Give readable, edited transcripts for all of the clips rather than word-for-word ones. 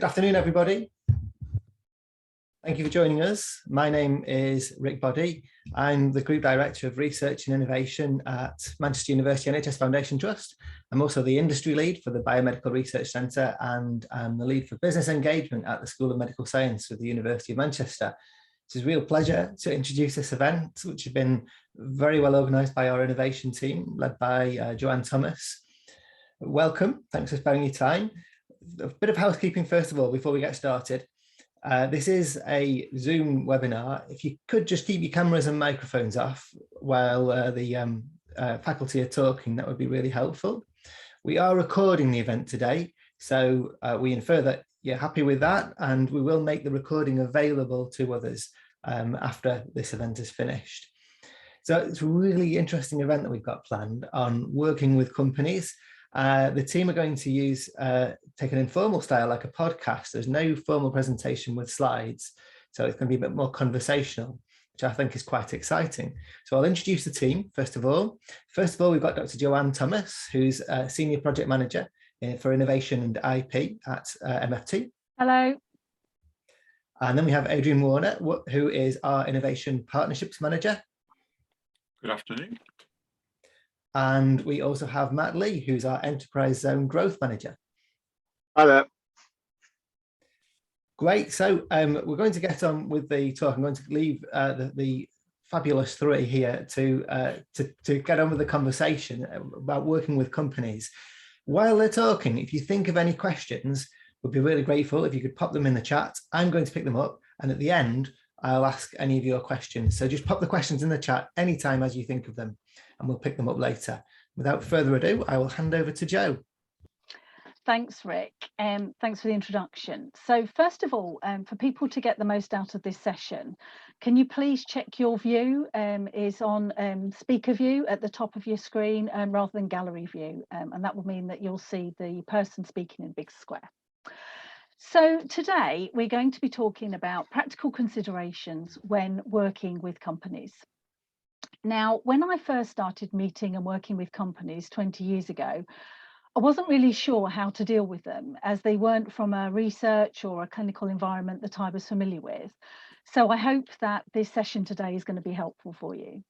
Good afternoon, everybody. Thank you for joining us. My name is Rick Boddy. I'm the Group Director of Research and Innovation at Manchester University NHS Foundation Trust. I'm also the Industry Lead for the Biomedical Research Centre, and I'm the Lead for Business Engagement at the School of Medical Science with the University of Manchester. It's a real pleasure to introduce this event, which has been very well organised by our innovation team, led by Joanne Thomas. Welcome, thanks for sparing your time. A bit of housekeeping first of all, before we get started. This is a Zoom webinar. If you could just keep your cameras and microphones off while the faculty are talking, that would be really helpful. We are recording the event today, so we infer that you're happy with that, and we will make the recording available to others after this event is finished. So it's a really interesting event that we've got planned on working with companies. The team are going to take an informal style like a podcast. There's no formal presentation with slides, so it's going to be a bit more conversational, which I think is quite exciting. So I'll introduce the team first of all. We've got Dr. Joanne Thomas, who's a Senior Project Manager for Innovation and IP at MFT. Hello. And then we have Adrian Warner, who is our Innovation Partnerships Manager. Good afternoon. And we also have Matt Lee, who's our Enterprise Zone Growth Manager. Hi there. Great. So we're going to get on with the talk. I'm going to leave the fabulous three here to get on with the conversation about working with companies. While they're talking, if you think of any questions, we'd be really grateful if you could pop them in the chat. I'm going to pick them up, and at the end, I'll ask any of your questions. So just pop the questions in the chat anytime as you think of them, and we'll pick them up later. Without further ado, I will hand over to Jo. Thanks, Rick. Thanks for the introduction. So first of all, for people to get the most out of this session, can you please check your view is on speaker view at the top of your screen rather than gallery view, and that will mean that you'll see the person speaking in big square. So today we're going to be talking about practical considerations when working with companies. Now, when I first started meeting and working with companies 20 years ago, I wasn't really sure how to deal with them, as they weren't from a research or a clinical environment that I was familiar with. So I hope that this session today is going to be helpful for you.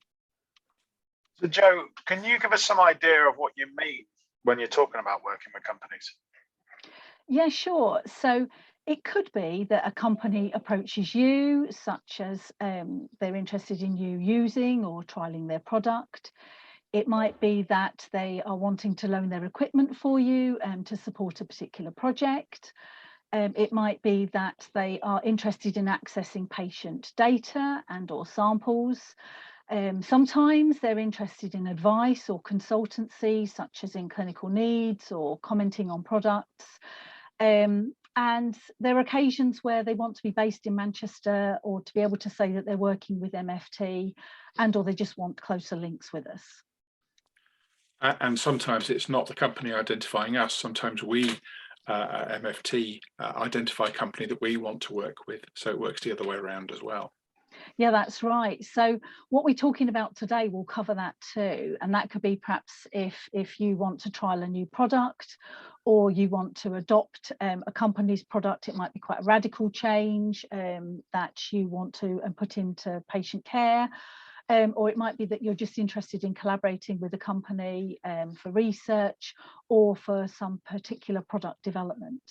So Jo, can you give us some idea of what you mean when you're talking about working with companies? Yeah, sure. So it could be that a company approaches you, such as they're interested in you using or trialing their product. It might be that they are wanting to loan their equipment for you to support a particular project. It might be that they are interested in accessing patient data and or samples. Sometimes they're interested in advice or consultancy, such as in clinical needs or commenting on products. And there are occasions where they want to be based in Manchester, or to be able to say that they're working with MFT, and or they just want closer links with us. And sometimes it's not the company identifying us. Sometimes we at MFT identify a company that we want to work with. So it works the other way around as well. Yeah, that's right. So what we're talking about today will cover that too. And that could be perhaps if you want to trial a new product, or you want to adopt a company's product. It might be quite a radical change that you want to put into patient care. Or it might be that you're just interested in collaborating with a company for research or for some particular product development.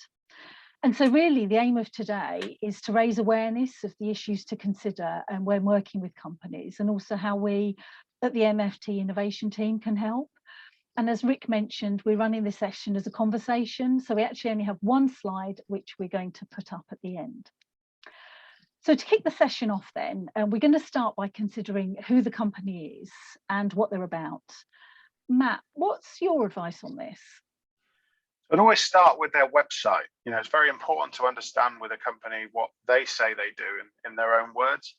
And so really the aim of today is to raise awareness of the issues to consider when working with companies, and also how we at the MFT Innovation Team can help. And as Rick mentioned, we're running this session as a conversation, so we actually only have one slide which we're going to put up at the end. So to kick the session off then, we're going to start by considering who the company is and what they're about. Matt, what's your advice on this? I'd always start with their website. You know, it's very important to understand with a company what they say they do in their own words.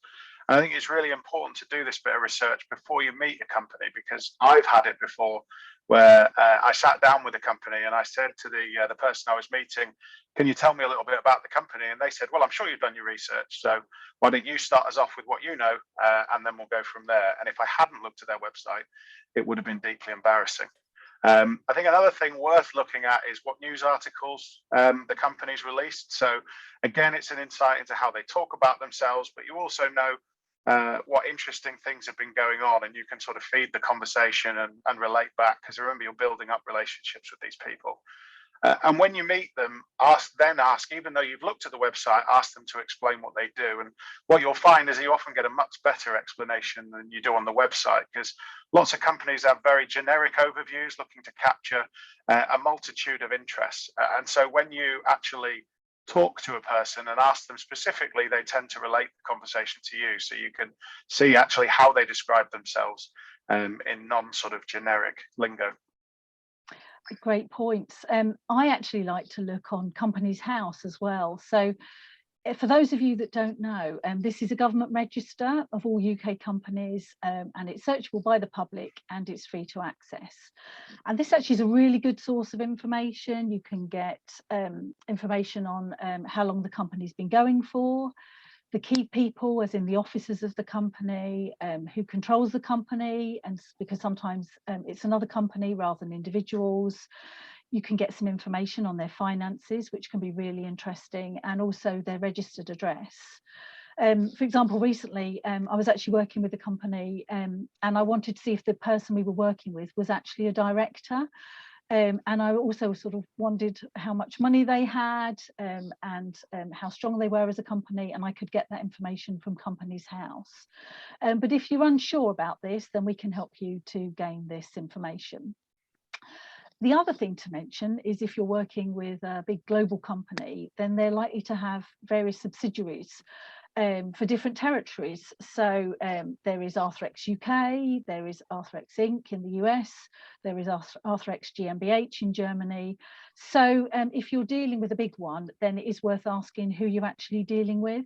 And I think it's really important to do this bit of research before you meet a company, because I've had it before where I sat down with a company and I said to the person I was meeting, can you tell me a little bit about the company? And they said, well, I'm sure you've done your research, so why don't you start us off with what you know, and then we'll go from there. And if I hadn't looked at their website, it would have been deeply embarrassing. I think another thing worth looking at is what news articles the company's released. So again, it's an insight into how they talk about themselves, but you also know what interesting things have been going on, and you can sort of feed the conversation and relate back, because remember, you're building up relationships with these people. And when you meet them, ask, even though you've looked at the website, ask them to explain what they do. And what you'll find is you often get a much better explanation than you do on the website, because lots of companies have very generic overviews looking to capture a multitude of interests. And so when you actually talk to a person and ask them specifically, they tend to relate the conversation to you. So you can see actually how they describe themselves in non-sort of generic lingo. Great points. I actually like to look on Companies House as well. So for those of you that don't know, this is a government register of all UK companies, and it's searchable by the public, and it's free to access. And this actually is a really good source of information. You can get information on how long the company's been going for, the key people, as in the officers of the company, who controls the company, and because sometimes it's another company rather than individuals. You can get some information on their finances, which can be really interesting, and also their registered address. For example, recently I was actually working with a company, and I wanted to see if the person we were working with was actually a director. And I also sort of wondered how much money they had, and how strong they were as a company, and I could get that information from Companies House. But if you're unsure about this, then we can help you to gain this information. The other thing to mention is if you're working with a big global company, then they're likely to have various subsidiaries for different territories. So there is Arthrex UK, there is Arthrex Inc. in the US, there is Arthrex GmbH in Germany. So if you're dealing with a big one, then it is worth asking who you're actually dealing with.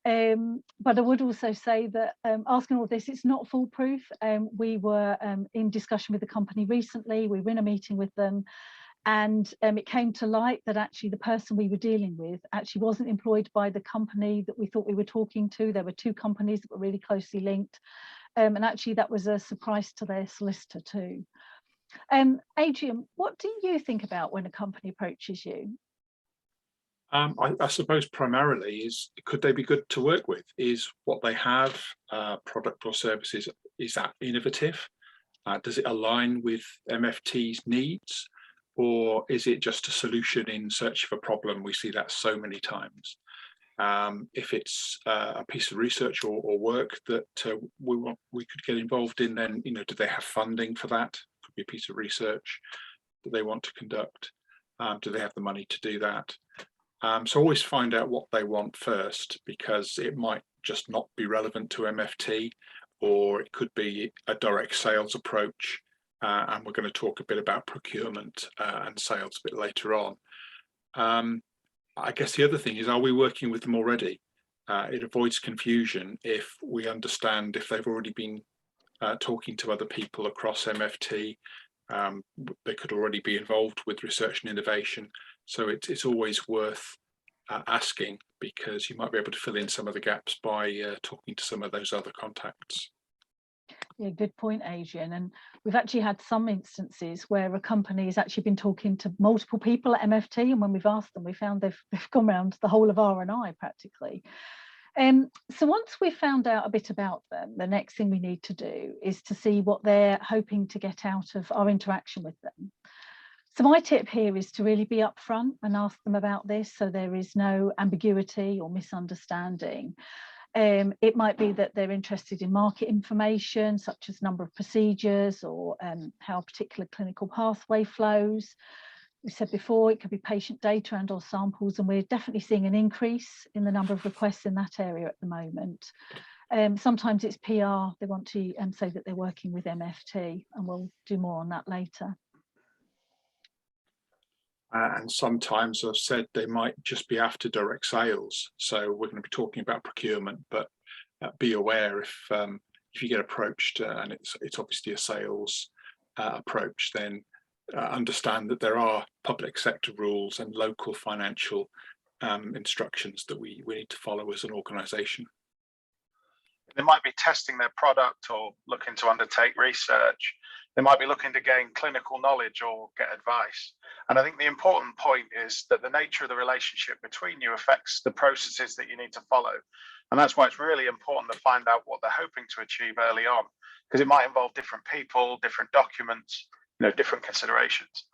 But I would also say that asking all this, it's not foolproof. We were in discussion with the company recently. We were in a meeting with them, and it came to light that actually the person we were dealing with actually wasn't employed by the company that we thought we were talking to. There were two companies that were really closely linked, and actually that was a surprise to their solicitor too. Adrian, what do you think about when a company approaches you? I suppose primarily is, could they be good to work with? Is what they have, product or services, is that innovative? Does it align with MFT's needs? Or is it just a solution in search of a problem? We see that so many times. If it's a piece of research or work that we could get involved in, then do they have funding for that? Could be a piece of research that they want to conduct. Do they have the money to do that? So always find out what they want first, because it might just not be relevant to MFT, or it could be a direct sales approach. And we're going to talk a bit about procurement and sales a bit later on. I guess the other thing is, are we working with them already? It avoids confusion if we understand if they've already been talking to other people across MFT. They could already be involved with research and innovation. So it's always worth asking, because you might be able to fill in some of the gaps by talking to some of those other contacts. Yeah, good point, Adrian. And we've actually had some instances where a company has actually been talking to multiple people at MFT, and when we've asked them, we found they've gone around the whole of R&I practically. So once we've found out a bit about them, the next thing we need to do is to see what they're hoping to get out of our interaction with them. So my tip here is to really be upfront and ask them about this, so there is no ambiguity or misunderstanding. It might be that they're interested in market information, such as number of procedures, or how a particular clinical pathway flows. We said before, it could be patient data and or samples, and we're definitely seeing an increase in the number of requests in that area at the moment. Sometimes it's PR, they want to say that they're working with MFT, and we'll do more on that later. And sometimes I've said they might just be after direct sales. So we're going to be talking about procurement, but be aware if you get approached and it's obviously a sales approach, then understand that there are public sector rules and local financial instructions that we need to follow as an organisation. They might be testing their product or looking to undertake research. They might be looking to gain clinical knowledge or get advice. And I think the important point is that the nature of the relationship between you affects the processes that you need to follow. And that's why it's really important to find out what they're hoping to achieve early on, because it might involve different people, different documents, different considerations.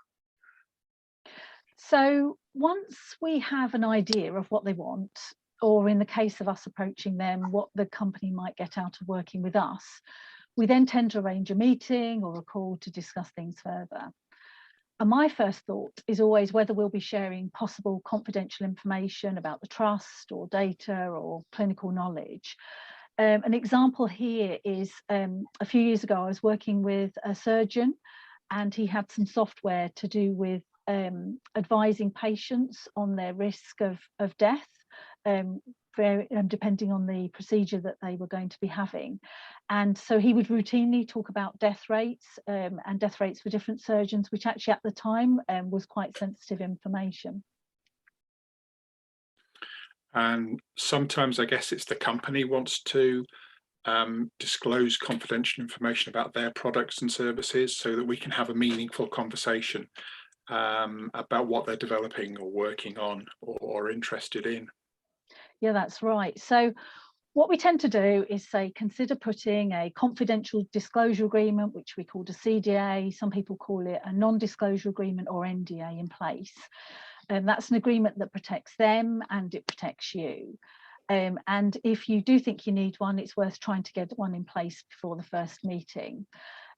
So once we have an idea of what they want, or in the case of us approaching them, what the company might get out of working with us, we then tend to arrange a meeting or a call to discuss things further. And my first thought is always whether we'll be sharing possible confidential information about the trust or data or clinical knowledge. An example here is a few years ago, I was working with a surgeon, and he had some software to do with advising patients on their risk of death, depending on the procedure that they were going to be having. And so he would routinely talk about death rates and death rates for different surgeons, which actually at the time was quite sensitive information. And sometimes I guess it's the company wants to disclose confidential information about their products and services so that we can have a meaningful conversation about what they're developing or working on or interested in. Yeah, that's right. So what we tend to do is say, consider putting a confidential disclosure agreement, which we call a CDA. Some people call it a non-disclosure agreement or NDA in place. That's an agreement that protects them and it protects you. And if you do think you need one, it's worth trying to get one in place before the first meeting.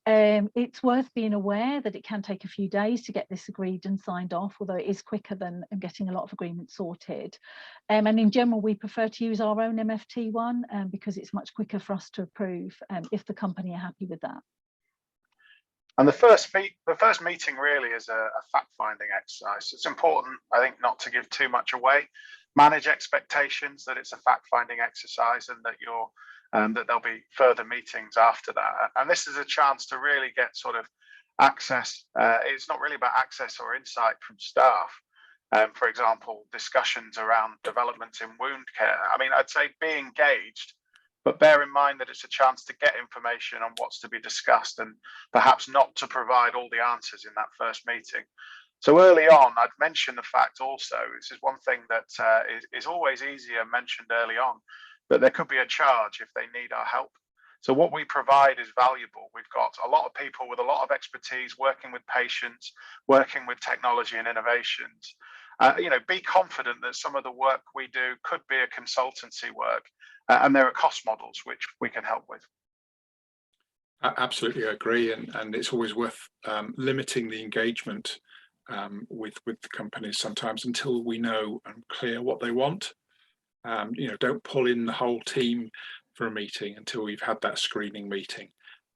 It's worth being aware that it can take a few days to get this agreed and signed off, although it is quicker than getting a lot of agreements sorted. And in general, we prefer to use our own MFT one because it's much quicker for us to approve if the company are happy with that. And the first meeting really is a fact-finding exercise. It's important, I think, not to give too much away. Manage expectations that it's a fact-finding exercise and that that there'll be further meetings after that. And this is a chance to really get sort of access. It's not really about access or insight from staff. For example, discussions around developments in wound care. I mean, I'd say be engaged, but bear in mind that it's a chance to get information on what's to be discussed and perhaps not to provide all the answers in that first meeting. So early on, I'd mention the fact also, this is one thing that is always easier mentioned early on, that there could be a charge if they need our help. So what we provide is valuable. We've got a lot of people with a lot of expertise working with patients, working with technology and innovations. Be confident that some of the work we do could be a consultancy work, and there are cost models which we can help with. I absolutely agree, and it's always worth limiting the engagement with the companies sometimes until we know and clear what they want. Don't pull in the whole team for a meeting until we've had that screening meeting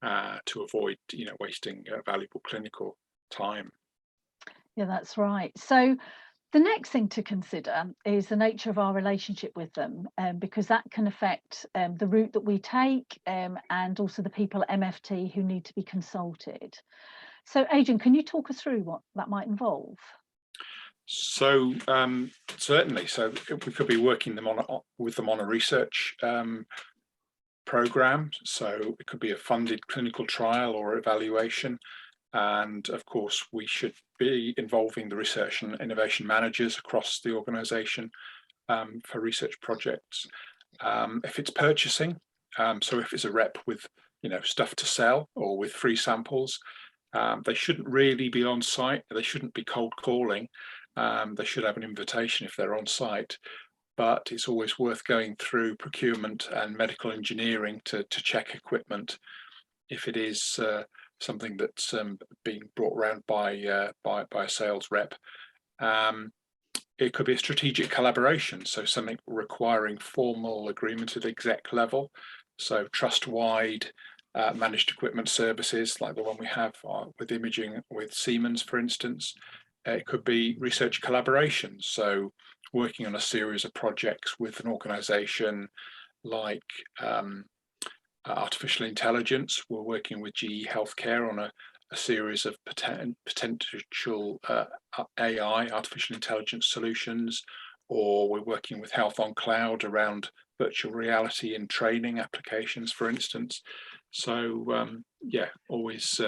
to avoid wasting valuable clinical time. Yeah, that's right. So the next thing to consider is the nature of our relationship with them, because that can affect the route that we take and also the people at MFT who need to be consulted. So Adrian, can you talk us through what that might involve? So certainly, so we could be working with them on a research program. So it could be a funded clinical trial or evaluation. And of course, we should be involving the research and innovation managers across the organisation for research projects. If it's purchasing, so if it's a rep with stuff to sell or with free samples, they shouldn't really be on site. They shouldn't be cold calling. They should have an invitation if they're on site, but it's always worth going through procurement and medical engineering to check equipment if it is something that's being brought around by a sales rep. It could be a strategic collaboration, so something requiring formal agreement at exec level, so trust-wide managed equipment services like the one we have with imaging with Siemens, for instance. It could be research collaboration, so working on a series of projects with an organisation like artificial intelligence. We're working with GE Healthcare on a series of potential AI, artificial intelligence solutions, or we're working with Health on Cloud around virtual reality and training applications, for instance. So yeah, always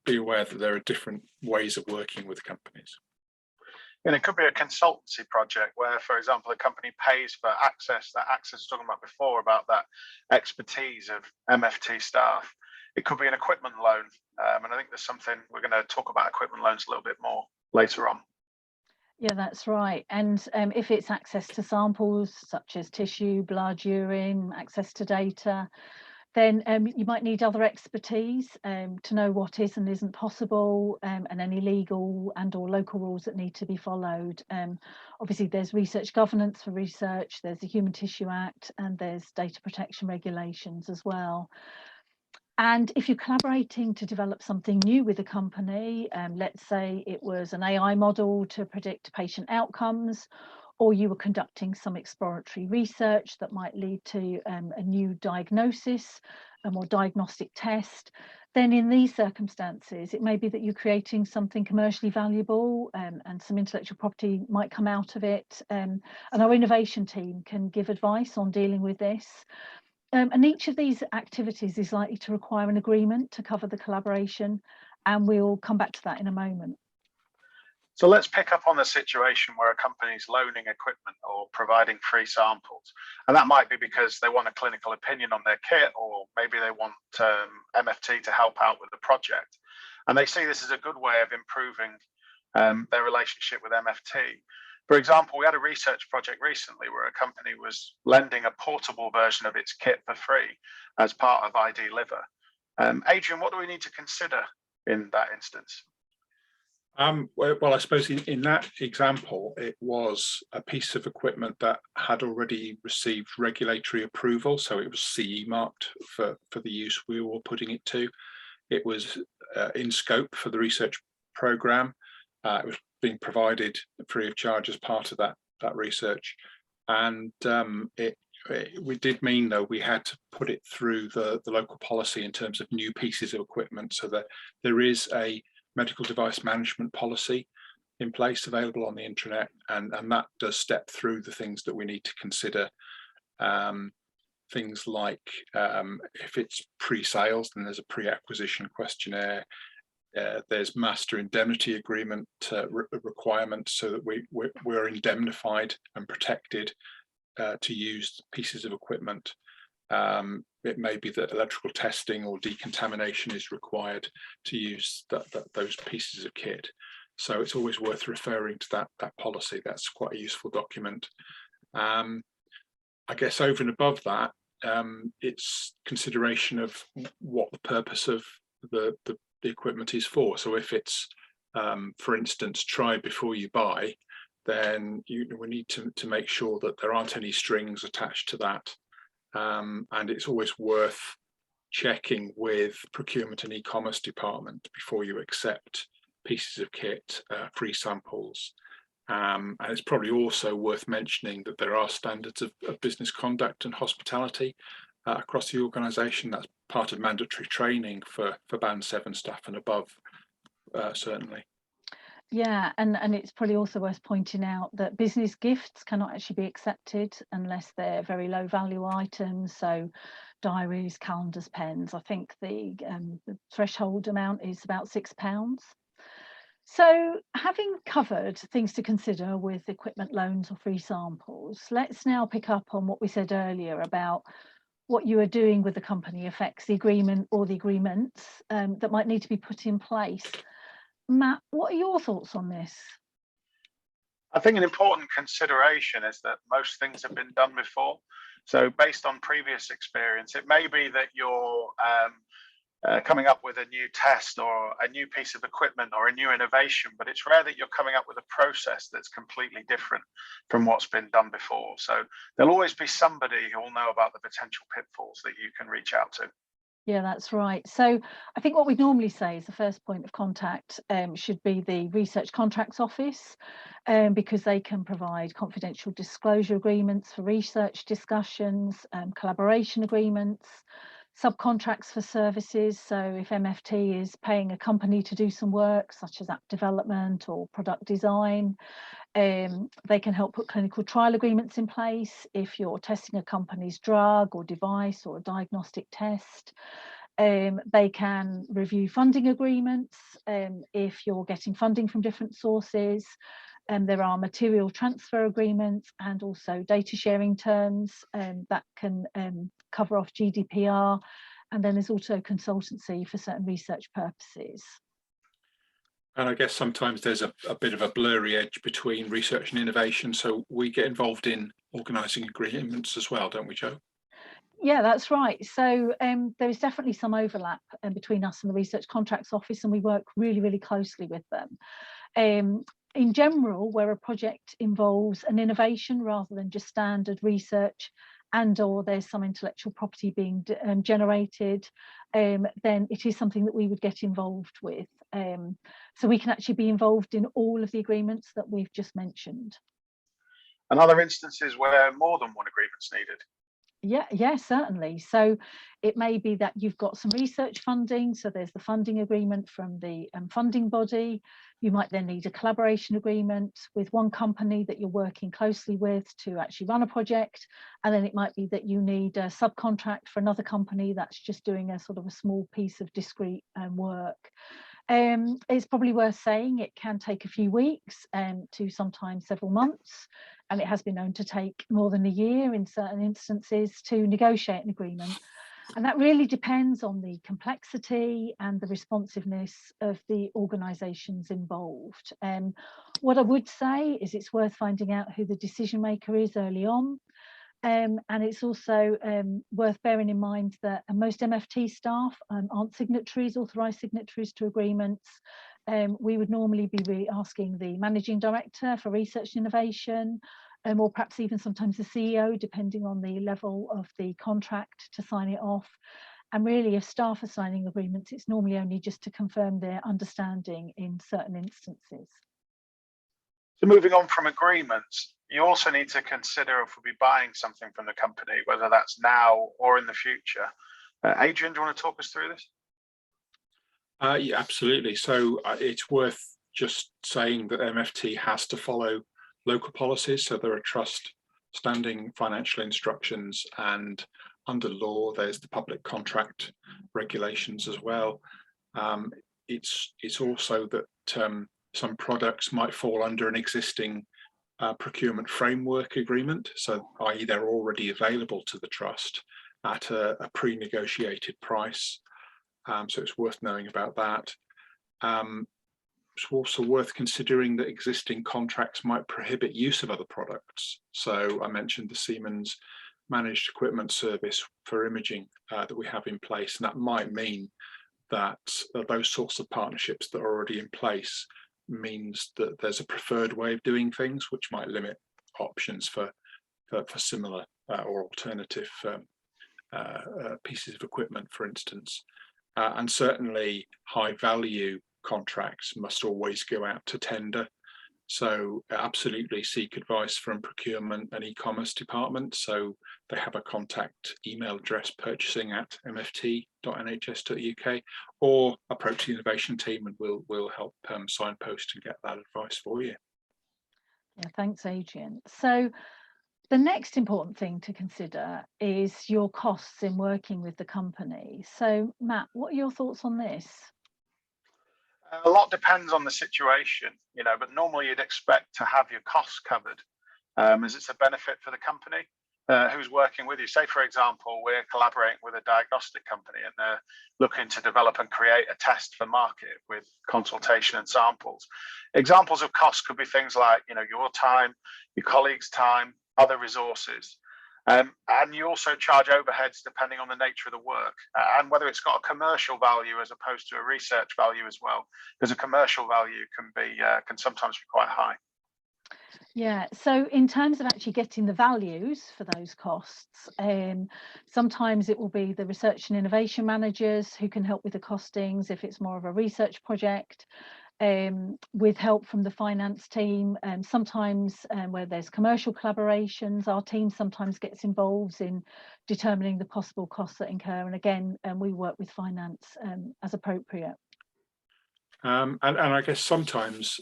be aware that there are different ways of working with companies. And it could be a consultancy project where, for example, a company pays for access, that access I was talking about before, about that expertise of MFT staff. It could be an equipment loan. And I think there's something, we're going to talk about equipment loans a little bit more later on. Yeah, that's right. And if it's access to samples such as tissue, blood, urine, access to data, then you might need other expertise to know what is and isn't possible, and any legal and or local rules that need to be followed. Obviously, there's research governance for research, there's the Human Tissue Act, and there's data protection regulations as well. And if you're collaborating to develop something new with a company, let's say it was an AI model to predict patient outcomes, or you were conducting some exploratory research that might lead to a new diagnosis or diagnostic test, then in these circumstances, it may be that you're creating something commercially valuable, and some intellectual property might come out of it. And our innovation team can give advice on dealing with this. And each of these activities is likely to require an agreement to cover the collaboration, and we'll come back to that in a moment. So let's pick up on the situation where a company is loaning equipment or providing free samples. And that might be because they want a clinical opinion on their kit, or maybe they want MFT to help out with the project. And they see this as a good way of improving their relationship with MFT. For example, we had a research project recently where a company was lending a portable version of its kit for free as part of ID Liver. Adrian, what do we need to consider in that instance? Well, I suppose in that example, it was a piece of equipment that had already received regulatory approval. So it was CE marked for the use we were putting it to. It was in scope for the research program. It was being provided free of charge as part of that research. And we did mean, though, we had to put it through the local policy in terms of new pieces of equipment, so that there is a medical device management policy in place available on the intranet, and that does step through the things that we need to consider. Things like if it's pre-sales, then there's a pre-acquisition questionnaire. There's master indemnity agreement requirements, so that we're indemnified and protected to use pieces of equipment. It may be that electrical testing or decontamination is required to use those pieces of kit. So it's always worth referring to that policy. That's quite a useful document. I guess over and above that, it's consideration of what the purpose of the equipment is for. So if it's, for instance, try before you buy, then we need to make sure that there aren't any strings attached to that. And it's always worth checking with procurement and e-commerce department before you accept pieces of kit, free samples. And it's probably also worth mentioning that there are standards of business conduct and hospitality across the organisation. That's part of mandatory training for Band 7 staff and above, certainly. Yeah, and it's probably also worth pointing out that business gifts cannot actually be accepted unless they're very low value items. So diaries, calendars, pens. I think the threshold amount is about £6. So having covered things to consider with equipment loans or free samples, let's now pick up on what we said earlier about what you are doing with the company affects the agreement or the agreements that might need to be put in place. Matt, what are your thoughts on this? I think an important consideration is that most things have been done before. So based on previous experience, it may be that you're coming up with a new test or a new piece of equipment or a new innovation, but it's rare that you're coming up with a process that's completely different from what's been done before. So there'll always be somebody who will know about the potential pitfalls that you can reach out to. Yeah, that's right. So I think what we normally say is the first point of contact should be the Research Contracts Office, because they can provide confidential disclosure agreements for research discussions, collaboration agreements, subcontracts for services. So if MFT is paying a company to do some work such as app development or product design, they can help put clinical trial agreements in place if you're testing a company's drug or device or a diagnostic test. They can review funding agreements if you're getting funding from different sources. There are material transfer agreements and also data sharing terms that can cover off GDPR. And then there's also consultancy for certain research purposes. And I guess sometimes there's a bit of a blurry edge between research and innovation. So we get involved in organising agreements as well, don't we, Jo? Yeah, that's right. So there is definitely some overlap between us and the Research Contracts Office, and we work really, really closely with them. In general, where a project involves an innovation rather than just standard research, and or there's some intellectual property being generated, then it is something that we would get involved with. So we can actually be involved in all of the agreements that we've just mentioned. And other instances where more than one agreement's needed? Yeah, certainly. So it may be that you've got some research funding, so there's the funding agreement from the funding body. You might then need a collaboration agreement with one company that you're working closely with to actually run a project, and then it might be that you need a subcontract for another company that's just doing a sort of a small piece of discrete work. It's probably worth saying it can take a few weeks to sometimes several months, and it has been known to take more than a year in certain instances to negotiate an agreement. And that really depends on the complexity and the responsiveness of the organisations involved. What I would say is it's worth finding out who the decision maker is early on. And it's also worth bearing in mind that most MFT staff aren't signatories, authorised signatories to agreements. We would normally be asking the managing director for research and innovation, or perhaps even sometimes the CEO, depending on the level of the contract, to sign it off. And really, if staff are signing agreements, it's normally only just to confirm their understanding in certain instances. So moving on from agreements, you also need to consider if we'll be buying something from the company, whether that's now or in the future. Adrian, do you want to talk us through this? Yeah, absolutely. So it's worth just saying that MFT has to follow local policies. So there are trust standing financial instructions, and under law, there's the public contract regulations as well. It's also that some products might fall under an existing procurement framework agreement, so i.e. they're already available to the trust at a pre-negotiated price. So it's worth knowing about that. It's also worth considering that existing contracts might prohibit use of other products. So I mentioned the Siemens managed equipment service for imaging that we have in place, and that might mean that those sorts of partnerships that are already in place means that there's a preferred way of doing things, which might limit options for similar or alternative pieces of equipment, for instance. And certainly high value contracts must always go out to tender. So absolutely seek advice from procurement and e-commerce departments. So they have a contact email address, purchasing@mft.nhs.uk, or approach the innovation team and we'll help signpost and get that advice for you. Yeah, thanks, Adrian. So the next important thing to consider is your costs in working with the company. So Matt, what are your thoughts on this? A lot depends on the situation, but normally you'd expect to have your costs covered, as it's a benefit for the company who's working with you. Say, for example, we're collaborating with a diagnostic company and they're looking to develop and create a test for market with consultation and samples. Examples of costs could be things like, your time, your colleagues' time, other resources. And you also charge overheads depending on the nature of the work and whether it's got a commercial value as opposed to a research value as well, because a commercial value can sometimes be quite high. Yeah, so in terms of actually getting the values for those costs, sometimes it will be the research and innovation managers who can help with the costings if it's more of a research project. With help from the finance team, sometimes where there's commercial collaborations, our team sometimes gets involved in determining the possible costs that incur, and again we work with finance as appropriate. And I guess sometimes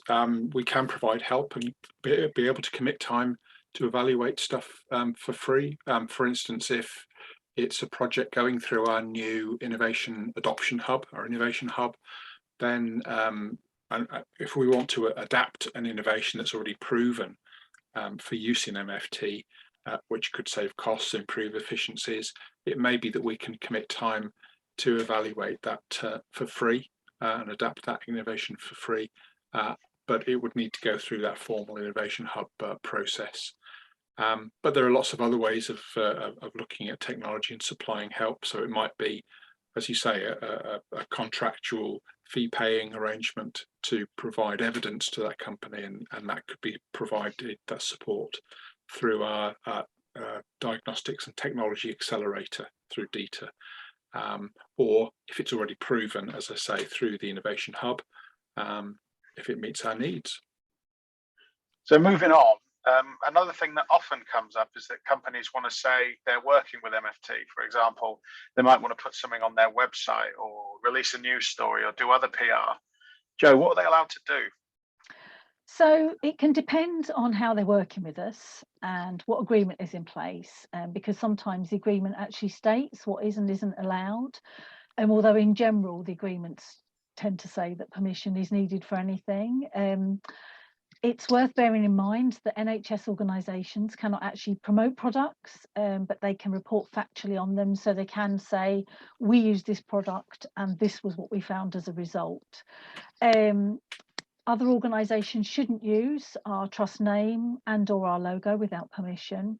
we can provide help and be able to commit time to evaluate stuff for free. For instance, if it's a project going through our new innovation adoption hub, our innovation hub, then and if we want to adapt an innovation that's already proven for use in MFT, which could save costs, improve efficiencies, it may be that we can commit time to evaluate that for free and adapt that innovation for free, but it would need to go through that formal innovation hub process. But there are lots of other ways of looking at technology and supplying help. So it might be, as you say, a contractual fee-paying arrangement to provide evidence to that company, and that could be provided, that support, through our diagnostics and technology accelerator through DETA, or if it's already proven, as I say, through the innovation hub, if it meets our needs. So moving on, another thing that often comes up is that companies want to say they're working with MFT. For example, they might want to put something on their website or release a news story or do other PR. Joe, what are they allowed to do? So it can depend on how they're working with us and what agreement is in place, because sometimes the agreement actually states what is and isn't allowed. And although in general, the agreements tend to say that permission is needed for anything, it's worth bearing in mind that NHS organisations cannot actually promote products, but they can report factually on them. So they can say, we use this product and this was what we found as a result. Other organisations shouldn't use our trust name and or our logo without permission.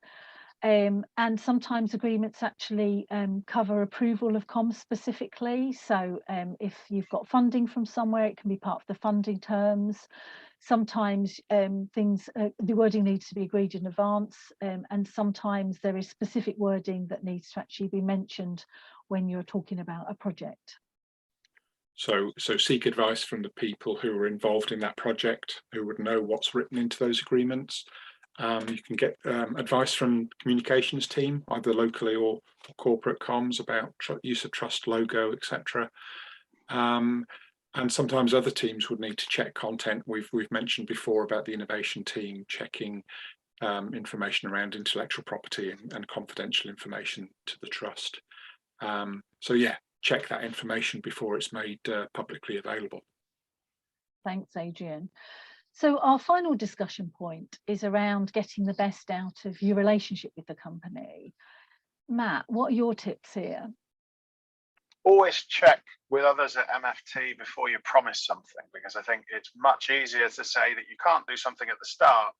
And sometimes agreements actually cover approval of comms specifically. So if you've got funding from somewhere, it can be part of the funding terms. Sometimes the wording needs to be agreed in advance, and sometimes there is specific wording that needs to actually be mentioned when you're talking about a project. So seek advice from the people who are involved in that project, who would know what's written into those agreements. You can get advice from the communications team, either locally or corporate comms, about use of trust logo, etc. And sometimes other teams would need to check content. We've mentioned before about the innovation team checking information around intellectual property and confidential information to the trust. So yeah, check that information before it's made publicly available. Thanks, Adrian. So our final discussion point is around getting the best out of your relationship with the company. Matt, what are your tips here? Always check with others at MFT before you promise something, because I think it's much easier to say that you can't do something at the start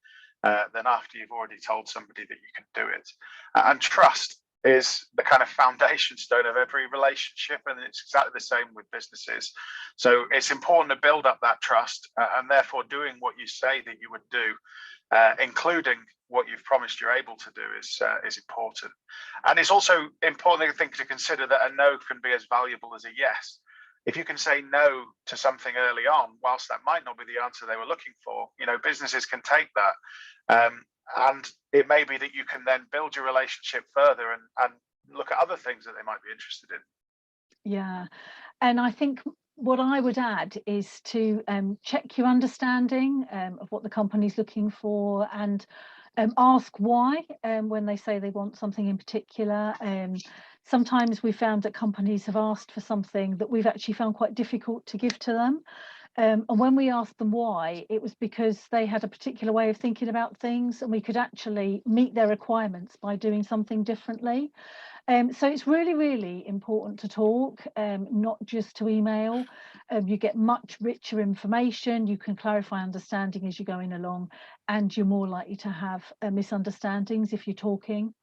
than after you've already told somebody that you can do it. And trust is the kind of foundation stone of every relationship, and it's exactly the same with businesses. So it's important to build up that trust, and therefore doing what you say that you would do, including what you've promised you're able to do, is important. And it's also important, I think, to consider that a no can be as valuable as a yes. If you can say no to something early on, whilst that might not be the answer they were looking for, businesses can take that. And it may be that you can then build your relationship further and look at other things that they might be interested in. Yeah, and I think what I would add is to check your understanding of what the company's looking for, and ask why when they say they want something in particular. Sometimes we found that companies have asked for something that we've actually found quite difficult to give to them. And when we asked them why, it was because they had a particular way of thinking about things, and we could actually meet their requirements by doing something differently. So it's really, really important to talk, not just to email. You get much richer information, you can clarify understanding as you're going along, and you're more likely to have misunderstandings if you're talking.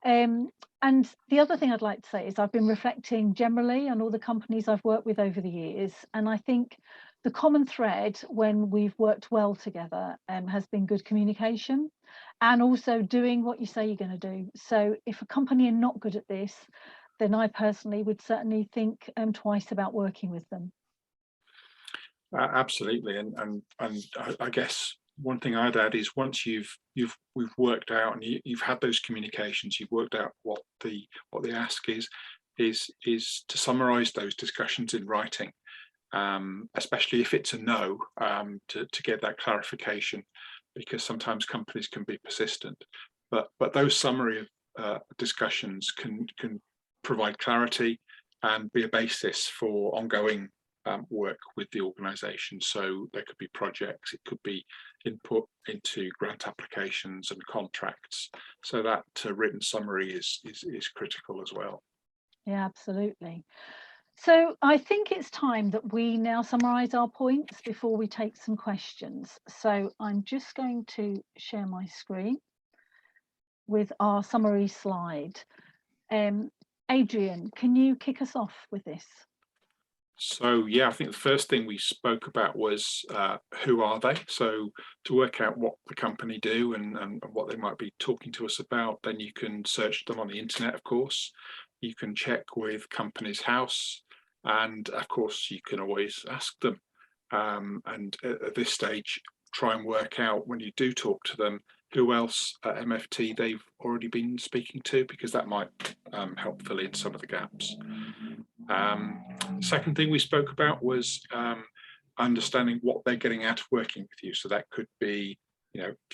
And the other thing I'd like to say is I've been reflecting generally on all the companies I've worked with over the years, and I think the common thread when we've worked well together has been good communication, and also doing what you say you're going to do. So if a company are not good at this, then I personally would certainly think twice about working with them. Absolutely, and I guess one thing I'd add is once we've worked out and you've had those communications, you've worked out what the ask is to summarize those discussions in writing, especially if it's a no, to get that clarification, because sometimes companies can be persistent. But those summary discussions can provide clarity and be a basis for ongoing work with the organisation. So there could be projects, it could be input into grant applications and contracts. So that written summary is critical as well. Yeah, absolutely. So I think it's time that we now summarise our points before we take some questions. So I'm just going to share my screen with our summary slide. Adrian, can you kick us off with this? So yeah, I think the first thing we spoke about was who are they? So to work out what the company do and what they might be talking to us about, then you can search them on the internet, of course. You can check with Companies House, and of course you can always ask them. And at this stage, try and work out, when you do talk to them, who else at MFT they've already been speaking to, because that might help fill in some of the gaps. Second thing we spoke about was understanding what they're getting out of working with you. So that could be,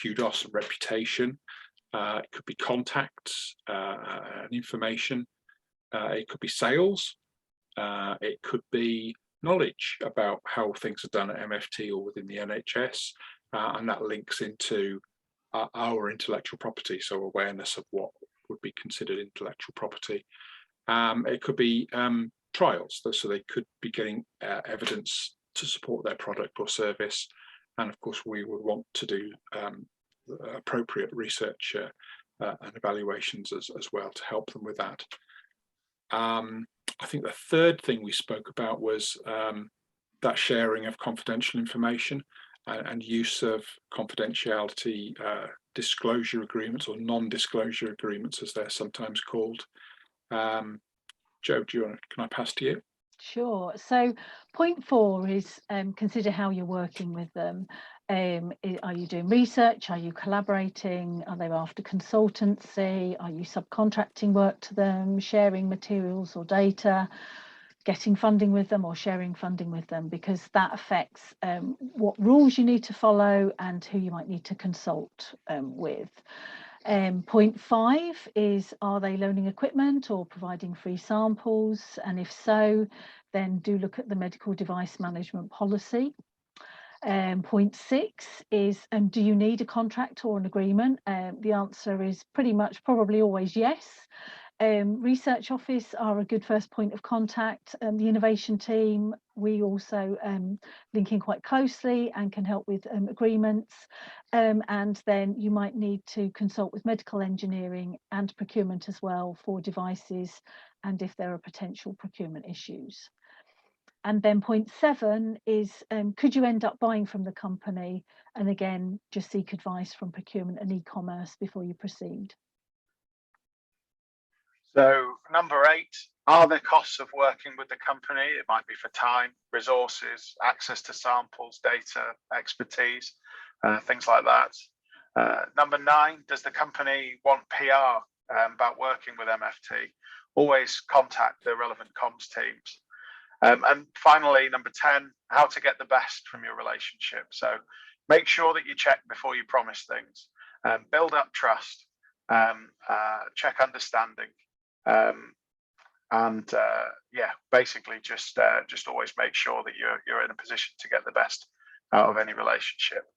kudos and reputation. It could be contacts and information. It could be sales. It could be knowledge about how things are done at MFT or within the NHS, and that links into our intellectual property, so awareness of what would be considered intellectual property. It could be trials, so they could be getting evidence to support their product or service, and of course we would want to do appropriate research and evaluations as well to help them with that. I think the third thing we spoke about was that sharing of confidential information and use of confidentiality disclosure agreements, or non-disclosure agreements as they're sometimes called. Jo, can I pass to you? Sure. So point 4 is consider how you're working with them. Are you doing research? Are you collaborating? Are they after consultancy? Are you subcontracting work to them, sharing materials or data, getting funding with them or sharing funding with them? Because that affects what rules you need to follow and who you might need to consult with. Point 5 is, are they loaning equipment or providing free samples? And if so, then do look at the medical device management policy. Point 6 is, do you need a contract or an agreement? The answer is pretty much probably always yes. Research office are a good first point of contact. The innovation team, we also link in quite closely and can help with agreements. And then you might need to consult with medical engineering and procurement as well for devices, and if there are potential procurement issues. And then point 7 is, could you end up buying from the company? And again, just seek advice from procurement and e-commerce before you proceed. So number 8, are there costs of working with the company? It might be for time, resources, access to samples, data, expertise, things like that. Number 9, does the company want PR about working with MFT? Always contact the relevant comms teams. And finally, number 10, how to get the best from your relationship. So make sure that you check before you promise things. Build up trust, check understanding. Yeah, basically just always make sure that you're in a position to get the best out of any relationship.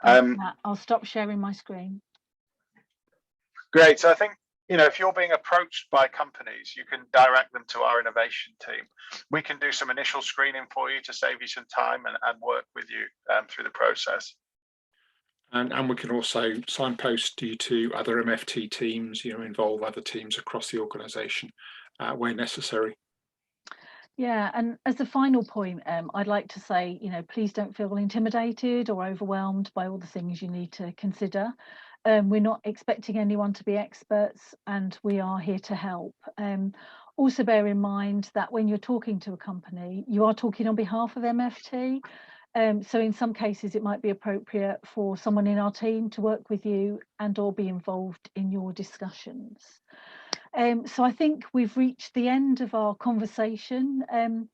I'll stop sharing my screen. Great. So I think, if you're being approached by companies, you can direct them to our innovation team. We can do some initial screening for you to save you some time and work with you through the process. And we can also signpost you to other MFT teams, involve other teams across the organisation where necessary. Yeah, and as a final point, I'd like to say, please don't feel intimidated or overwhelmed by all the things you need to consider. We're not expecting anyone to be experts, and we are here to help. Also bear in mind that when you're talking to a company, you are talking on behalf of MFT. So in some cases, it might be appropriate for someone in our team to work with you and or be involved in your discussions. So I think we've reached the end of our conversation.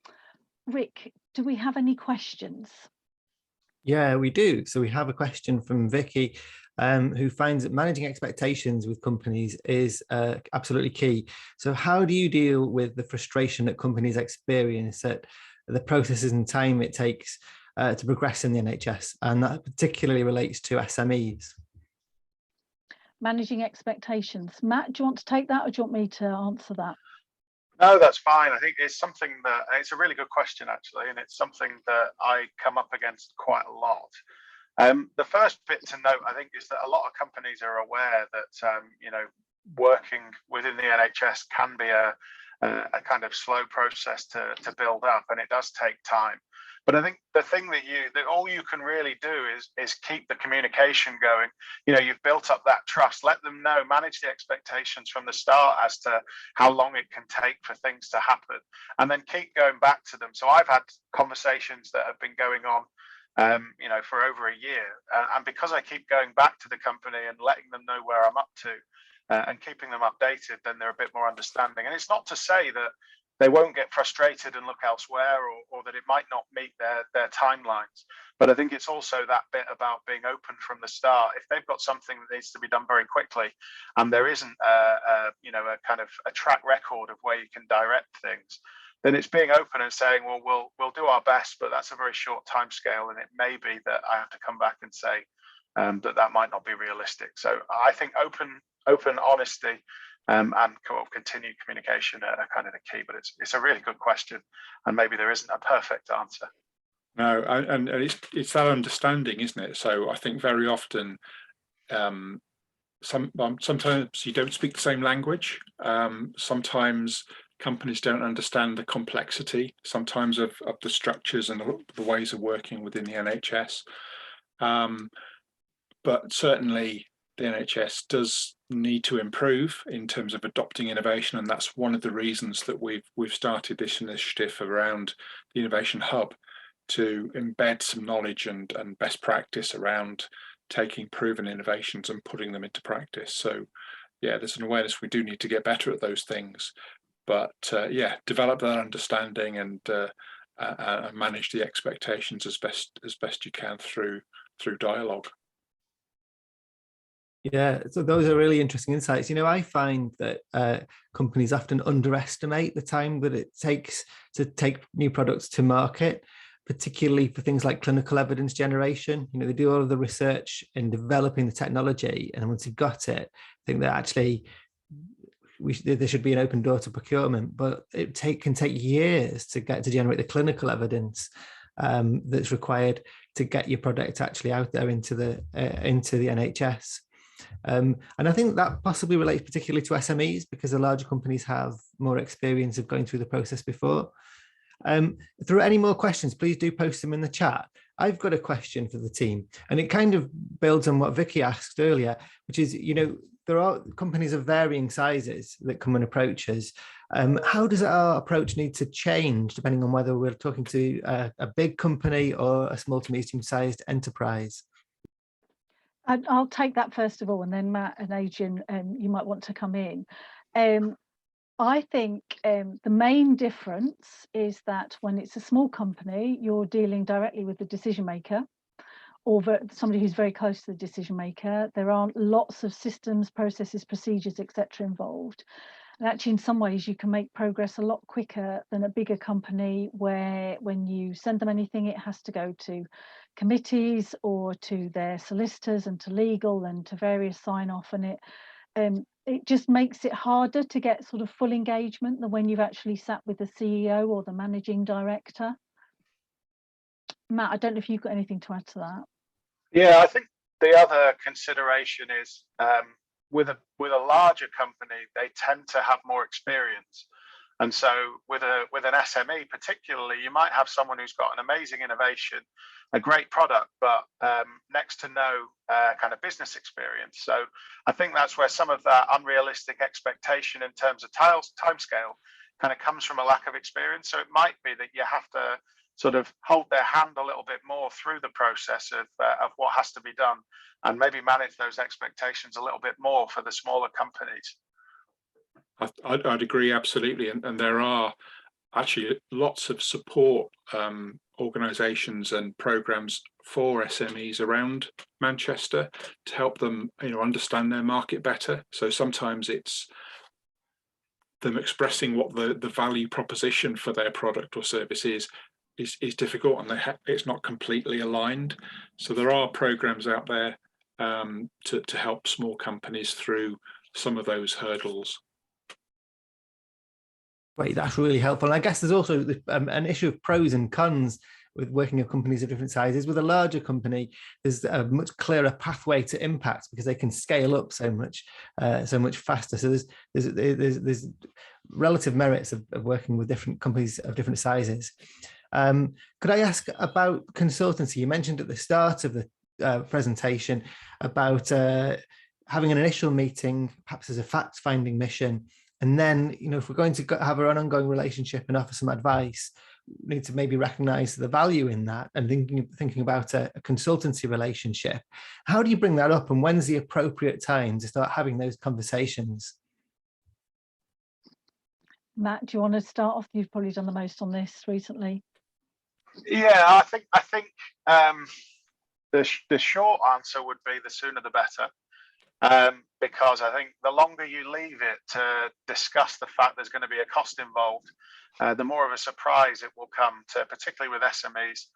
Rick, do we have any questions? Yeah, we do. So we have a question from Vicky. who finds that managing expectations with companies is absolutely key. So how do you deal with the frustration that companies experience at the processes and time it takes to progress in the NHS? And that particularly relates to SMEs. Managing expectations. Matt, do you want to take that, or do you want me to answer that? No, that's fine. I think it's something that it's a really good question, actually, and it's something that I come up against quite a lot. The first bit to note, I think, is that a lot of companies are aware that working within the NHS can be a kind of slow process to build up, and it does take time. But I think the thing that all you can really do is keep the communication going. You've built up that trust. Let them know, manage the expectations from the start as to how long it can take for things to happen, and then keep going back to them. So I've had conversations that have been going on for over a year. And because I keep going back to the company and letting them know where I'm up to and keeping them updated, then they're a bit more understanding. And it's not to say that they won't get frustrated and look elsewhere, or that it might not meet their timelines. But I think it's also that bit about being open from the start. If they've got something that needs to be done very quickly, and there isn't a kind of a track record of where you can direct things, then it's being open and saying, well, we'll do our best, but that's a very short time scale, and it may be that I have to come back and say that might not be realistic. So I think open honesty and continued communication are kind of the key. But it's a really good question, and maybe there isn't a perfect answer. No, and it's that understanding, isn't it? So I think very often, sometimes you don't speak the same language. Sometimes companies don't understand the complexity sometimes of the structures and the ways of working within the NHS. But certainly the NHS does need to improve in terms of adopting innovation, and that's one of the reasons that we've started this initiative around the Innovation Hub, to embed some knowledge and best practice around taking proven innovations and putting them into practice. So yeah, there's an awareness we do need to get better at those things, but develop that understanding and manage the expectations as best you can through dialogue. Yeah, so those are really interesting insights. I find that companies often underestimate the time that it takes to take new products to market, particularly for things like clinical evidence generation. They do all of the research in developing the technology, and once you've got it, I think that actually there should be an open door to procurement, but it can take years to generate the clinical evidence that's required to get your product actually out there into the NHS. And I think that possibly relates particularly to SMEs, because the larger companies have more experience of going through the process before. If there are any more questions, please do post them in the chat. I've got a question for the team, and it kind of builds on what Vicky asked earlier, which is, there are companies of varying sizes that come and approach us. How does our approach need to change depending on whether we're talking to a big company or a small to medium-sized enterprise? I'll take that first of all, and then Matt and Adrian, you might want to come in. I think the main difference is that when it's a small company, you're dealing directly with the decision maker, or somebody who's very close to the decision maker. There aren't lots of systems, processes, procedures, etc. involved. And actually, in some ways, you can make progress a lot quicker than a bigger company, where when you send them anything, it has to go to committees or to their solicitors and to legal and to various sign-off, and it just makes it harder to get sort of full engagement than when you've actually sat with the CEO or the managing director. Matt, I don't know if you've got anything to add to that. Yeah, I think the other consideration is with a larger company, they tend to have more experience. And so with an SME particularly, you might have someone who's got an amazing innovation, a great product, but next to no kind of business experience. So I think that's where some of that unrealistic expectation in terms of timescale kind of comes from a lack of experience. So it might be that you have to sort of hold their hand a little bit more through the process of what has to be done, and maybe manage those expectations a little bit more for the smaller companies. I'd agree absolutely, and there are actually lots of support organisations and programs for SMEs around Manchester to help them, understand their market better. So sometimes it's them expressing what the value proposition for their product or service is difficult, and it's not completely aligned. So there are programs out there to help small companies through some of those hurdles. Great, that's really helpful. And I guess there's also an issue of pros and cons with working with companies of different sizes. With a larger company, there's a much clearer pathway to impact because they can scale up so much faster. So there's relative merits of working with different companies of different sizes. Could I ask about consultancy? You mentioned at the start of the presentation about having an initial meeting, perhaps as a fact-finding mission. And then, if we're going to have an ongoing relationship and offer some advice, we need to maybe recognize the value in that and thinking about a consultancy relationship. How do you bring that up, and when's the appropriate time to start having those conversations? Matt, do you want to start off? You've probably done the most on this recently. Yeah, I think the short answer would be the sooner the better. Because I think the longer you leave it to discuss the fact there's going to be a cost involved, the more of a surprise it will come to, particularly with SMEs,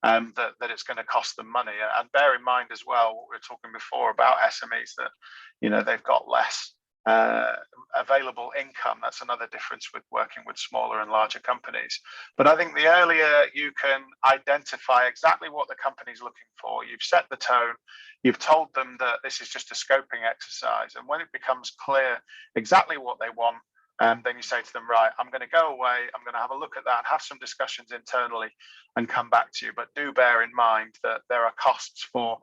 that it's going to cost them money. And bear in mind as well, what we were talking before about SMEs, that they've got less available income. That's another difference with working with smaller and larger companies. But I think the earlier you can identify exactly what the company's looking for, you've set the tone, you've told them that this is just a scoping exercise, and when it becomes clear exactly what they want, then you say to them, right, I'm going to go away, I'm going to have a look at that and have some discussions internally and come back to you. But do bear in mind that there are costs for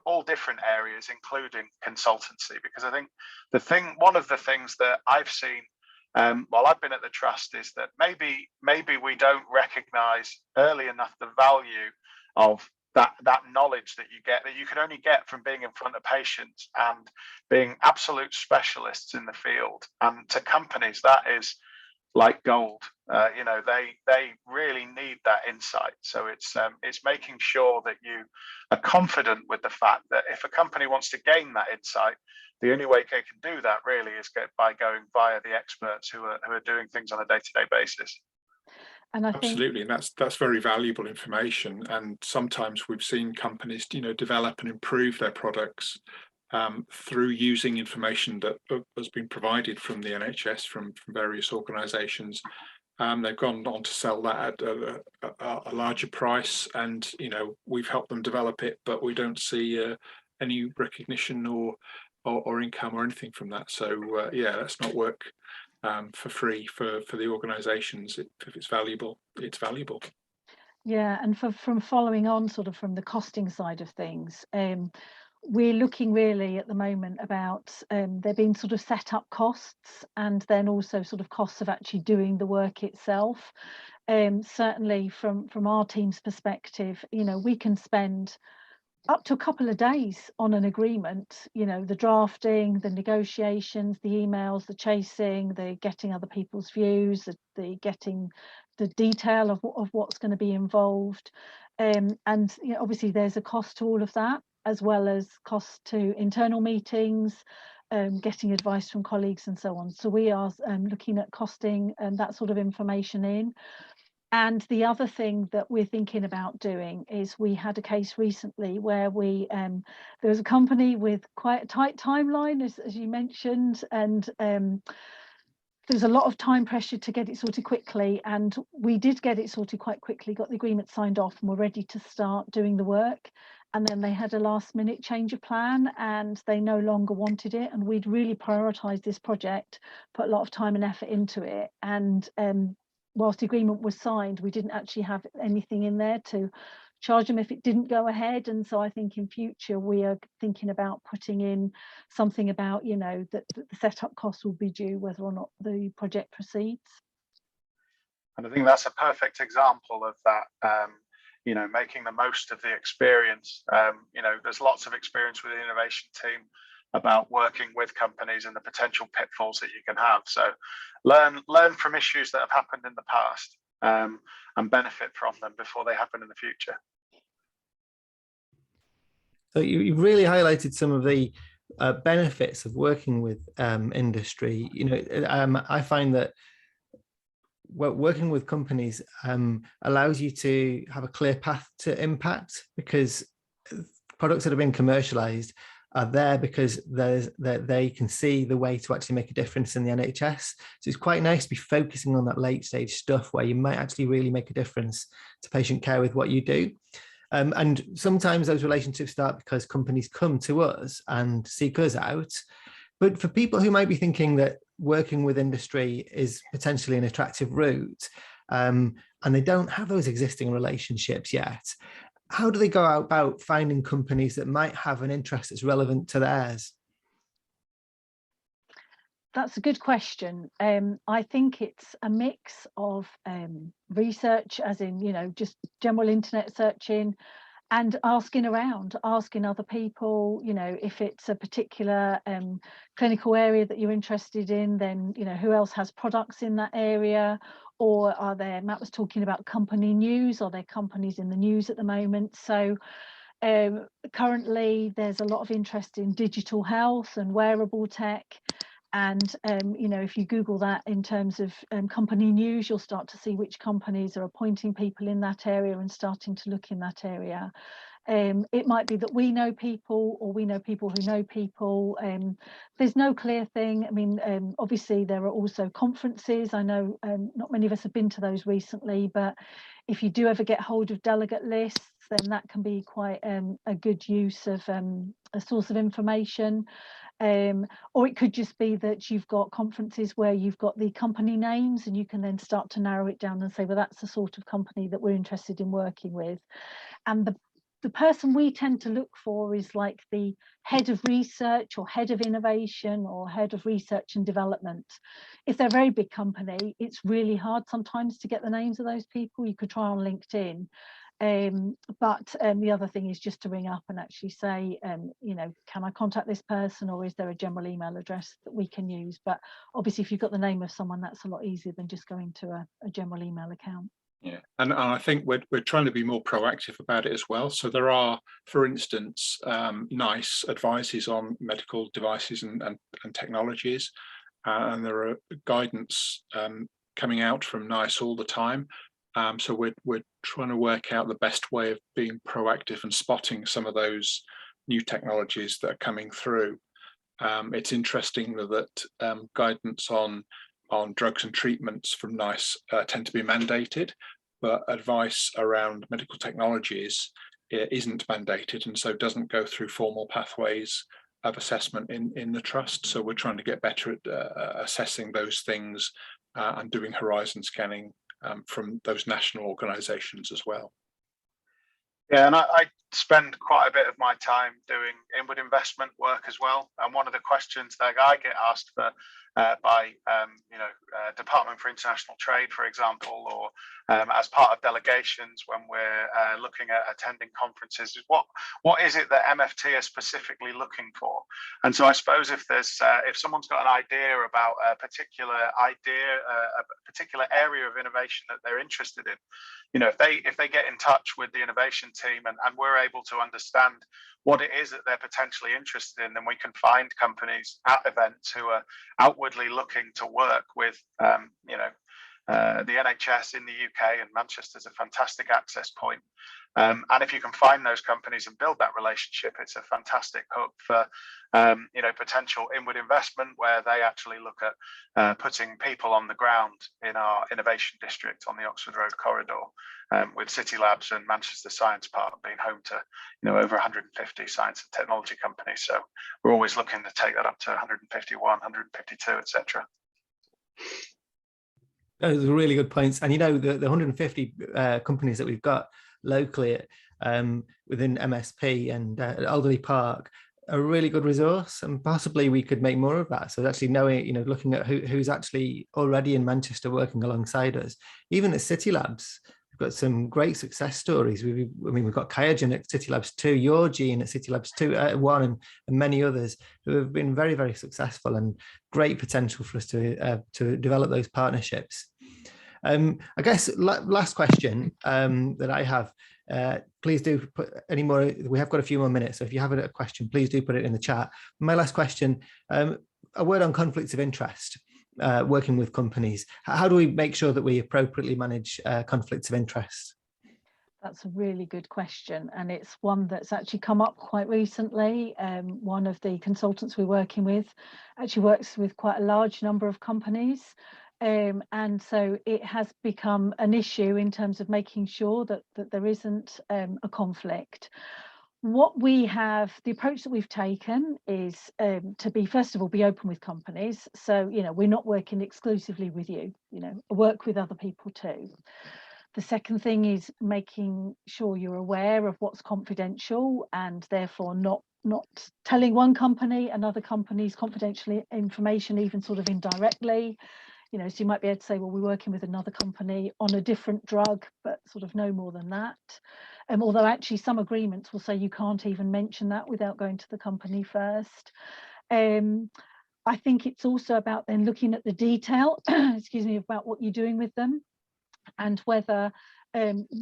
all different areas, including consultancy, because I think one of the things that I've seen while I've been at the trust is that maybe we don't recognize early enough the value of that knowledge that you can only get from being in front of patients and being absolute specialists in the field. And to companies, that is like gold. They really need that insight. So it's making sure that you are confident with the fact that if a company wants to gain that insight, the only way they can do that really is by going via the experts who are doing things on a day-to-day basis. And I Absolutely, and that's very valuable information. And sometimes we've seen companies, develop and improve their products through using information that has been provided from the NHS, from various organisations. They've gone on to sell that at a larger price, and we've helped them develop it, but we don't see any recognition or income or anything from that. So yeah, let's not work for free for the organisations. If it's valuable, it's valuable. Yeah, and from following on sort of from the costing side of things, we're looking really at the moment about there being sort of set up costs, and then also sort of costs of actually doing the work itself. Certainly from our team's perspective, we can spend up to a couple of days on an agreement, the drafting, the negotiations, the emails, the chasing, the getting other people's views, the getting the detail of what's going to be involved. And obviously there's a cost to all of that, as well as cost to internal meetings, getting advice from colleagues and so on. So we are looking at costing that sort of information in. And the other thing that we're thinking about doing is, we had a case recently where there was a company with quite a tight timeline, as you mentioned, and there's a lot of time pressure to get it sorted quickly, and we did get it sorted quite quickly, got the agreement signed off, and were ready to start doing the work. And then they had a last minute change of plan, and they no longer wanted it. And we'd really prioritised this project, put a lot of time and effort into it, and whilst the agreement was signed, we didn't actually have anything in there to charge them if it didn't go ahead. And so I think in future we are thinking about putting in something about, that the setup costs will be due whether or not the project proceeds. And I think that's a perfect example of that, making the most of the experience. There's lots of experience with the innovation team about working with companies and the potential pitfalls that you can have. So learn from issues that have happened in the past, and benefit from them before they happen in the future. So you've really highlighted some of the benefits of working with industry. I find that working with companies allows you to have a clear path to impact, because products that have been commercialized are there because they can see the way to actually make a difference in the NHS. So it's quite nice to be focusing on that late stage stuff where you might actually really make a difference to patient care with what you do. And sometimes those relationships start because companies come to us and seek us out. But for people who might be thinking that working with industry is potentially an attractive route, and they don't have those existing relationships yet, how do they go about finding companies that might have an interest that's relevant to theirs? That's a good question. I think it's a mix of research, as in, just general internet searching, and asking around, asking other people, if it's a particular clinical area that you're interested in, then, who else has products in that area? Or are there, Matt was talking about company news, are there companies in the news at the moment? So currently there's a lot of interest in digital health and wearable tech. And, if you Google that in terms of company news, you'll start to see which companies are appointing people in that area and starting to look in that area. It might be that we know people, or we know people who know people. There's no clear thing. I mean, obviously, there are also conferences. I know not many of us have been to those recently, but if you do ever get hold of delegate lists, then that can be quite a good use of a source of information. Or it could just be that you've got conferences where you've got the company names, and you can then start to narrow it down and say, well, that's the sort of company that we're interested in working with. And the person we tend to look for is like the head of research or head of innovation or head of research and development. If they're a very big company, it's really hard sometimes to get the names of those people. You could try on LinkedIn. But the other thing is just to ring up and actually say, can I contact this person, or is there a general email address that we can use? But obviously, if you've got the name of someone, that's a lot easier than just going to a general email account. Yeah, and I think we're trying to be more proactive about it as well. So there are, for instance, NICE advices on medical devices and technologies, and there are guidance coming out from NICE all the time. So we're trying to work out the best way of being proactive and spotting some of those new technologies that are coming through. It's interesting that guidance on drugs and treatments from NICE tend to be mandated, but advice around medical technologies isn't mandated, and so doesn't go through formal pathways of assessment in the trust. So we're trying to get better at assessing those things and doing horizon scanning from those national organisations as well. Yeah, and I spend quite a bit of my time doing inward investment work as well. And one of the questions that I get asked for by Department for International Trade, for example, or as part of delegations when we're looking at attending conferences, is what is it that MFT are specifically looking for? And so I suppose if someone's got an idea about a particular area of innovation that they're interested in, if they get in touch with the innovation team and we're able to understand what it is that they're potentially interested in, then we can find companies at events who are outwardly looking to work with the NHS in the UK, and Manchester's a fantastic access point. And if you can find those companies and build that relationship, it's a fantastic hook for potential inward investment, where they actually look at putting people on the ground in our innovation district on the Oxford Road corridor, with City Labs and Manchester Science Park being home to over 150 science and technology companies. So we're always looking to take that up to 151, 152, etc. Those are really good points. And the 150 companies that we've got locally within MSP and Alderley Park are a really good resource, and possibly we could make more of that. So actually knowing, looking at who's actually already in Manchester working alongside us. Even at City Labs, we've got some great success stories. We've got Kyogen at City Labs 2, your Gene at City Labs 2, 1, and many others who have been very, very successful, and great potential for us to develop those partnerships. I guess last question that I have, please do put any more. We have got a few more minutes, so if you have a question, please do put it in the chat. My last question, a word on conflicts of interest. Working with companies, how do we make sure that we appropriately manage conflicts of interest? That's a really good question, and it's one that's actually come up quite recently. One of the consultants we're working with actually works with quite a large number of companies, and so it has become an issue in terms of making sure that there isn't a conflict. What we have, the approach that we've taken is to be, first of all, be open with companies. So, we're not working exclusively with you, work with other people too. The second thing is making sure you're aware of what's confidential, and therefore not telling one company another company's confidential information, even sort of indirectly. So you might be able to say, well, we're working with another company on a different drug, but sort of no more than that. Although actually some agreements will say you can't even mention that without going to the company first. I think it's also about then looking at the detail, excuse me, about what you're doing with them, and whether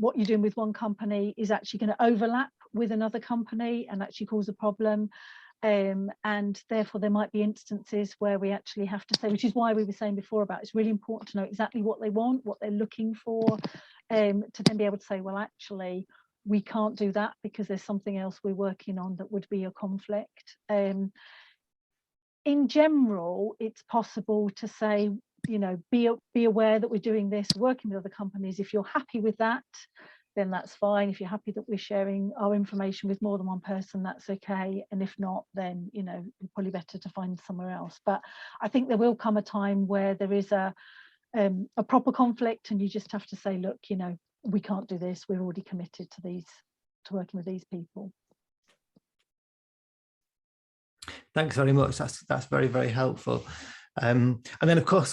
what you're doing with one company is actually going to overlap with another company and actually cause a problem. And therefore there might be instances where we actually have to say, which is why we were saying before about it's really important to know exactly what they want, what they're looking for, to then be able to say, well, actually we can't do that because there's something else we're working on that would be a conflict. In general, it's possible to say, be aware that we're doing this, working with other companies. If you're happy with that, then that's fine. If you're happy that we're sharing our information with more than one person, that's okay. And if not, then it's probably better to find somewhere else. But I think there will come a time where there is a proper conflict, and you just have to say, look, we can't do this. We're already committed to working with these people. Thanks very much. That's very, very helpful. And then, of course,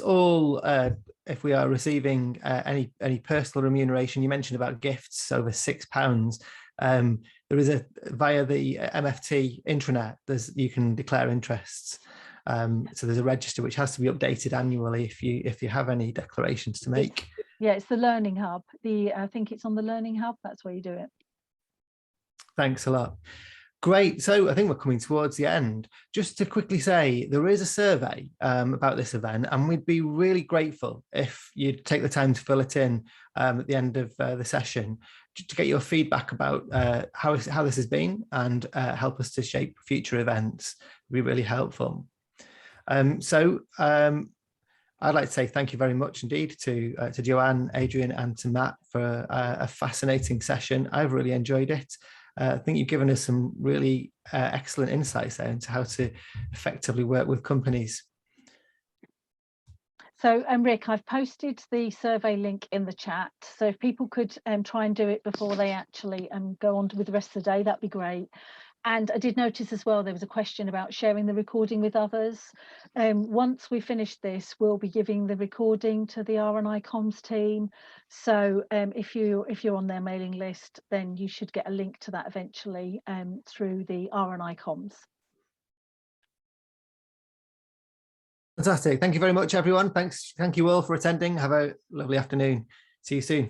if we are receiving any personal remuneration, you mentioned about gifts over £6. There is via the MFT intranet, you can declare interests. So there's a register which has to be updated annually if you have any declarations to make. Yeah, it's the Learning Hub. I think it's on the Learning Hub. That's where you do it. Thanks a lot. Great. So I think we're coming towards the end. Just to quickly say, there is a survey about this event, and we'd be really grateful if you'd take the time to fill it in at the end of the session to get your feedback about how this has been, and help us to shape future events. It'd be really helpful. I'd like to say thank you very much indeed to Joanne, Adrian, and to Matt for a fascinating session. I've really enjoyed it. I think you've given us some really excellent insights there into how to effectively work with companies. So, Rick, I've posted the survey link in the chat. So if people could try and do it before they actually go on with the rest of the day, that'd be great. And I did notice as well, there was a question about sharing the recording with others. Once we finish this, we'll be giving the recording to the R&I comms team. So if you're on their mailing list, then you should get a link to that eventually through the R&I comms. Fantastic. Thank you very much, everyone. Thank you all for attending. Have a lovely afternoon. See you soon.